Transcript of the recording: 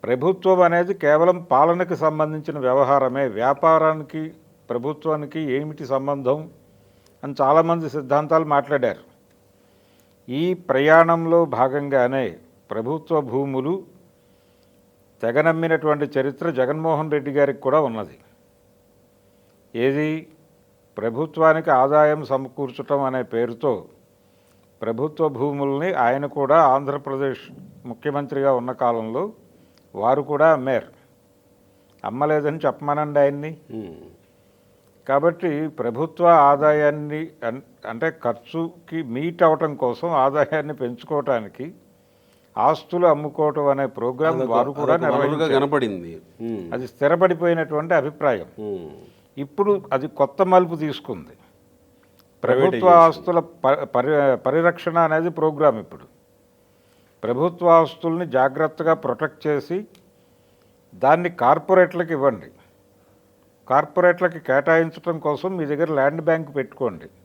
ప్రభుత్వం అనేది కేవలం పాలనకి సంబంధించిన వ్యవహారమే, వ్యాపారానికి ప్రభుత్వానికి ఏమిటి సంబంధం అని చాలామంది సిద్ధాంతాలు మాట్లాడారు. ఈ ప్రయాణంలో భాగంగానే ప్రభుత్వ భూములు తెగనమ్మినటువంటి చరిత్ర జగన్మోహన్ రెడ్డి గారికి కూడా ఉన్నది. ఏది, ప్రభుత్వానికి ఆదాయం సమకూర్చటం అనే పేరుతో ప్రభుత్వ భూముల్ని ఆయన కూడా ఆంధ్రప్రదేశ్ ముఖ్యమంత్రిగా ఉన్న కాలంలో వారు కూడా అమ్మారు. అమ్మలేదని చెప్పమనండి ఆయన్ని. కాబట్టి ప్రభుత్వ ఆదాయాన్ని అంటే ఖర్చుకి మీట్ అవటం కోసం ఆదాయాన్ని పెంచుకోవటానికి ఆస్తులు అమ్ముకోవటం అనే ప్రోగ్రాం వారు కూడా కనపడింది. అది స్థిరపడిపోయినటువంటి అభిప్రాయం. ఇప్పుడు అది కొత్త మలుపు తీసుకుంది. ప్రభుత్వ ఆస్తుల పరిరక్షణ అనేది ప్రోగ్రాం. ఇప్పుడు ప్రభుత్వ ఆస్తుల్ని జాగ్రత్తగా ప్రొటెక్ట్ చేసి దాన్ని కార్పొరేట్లకు ఇవ్వండి, కార్పొరేట్లకి కేటాయించడం కోసం మీ దగ్గర ల్యాండ్ బ్యాంక్ పెట్టుకోండి.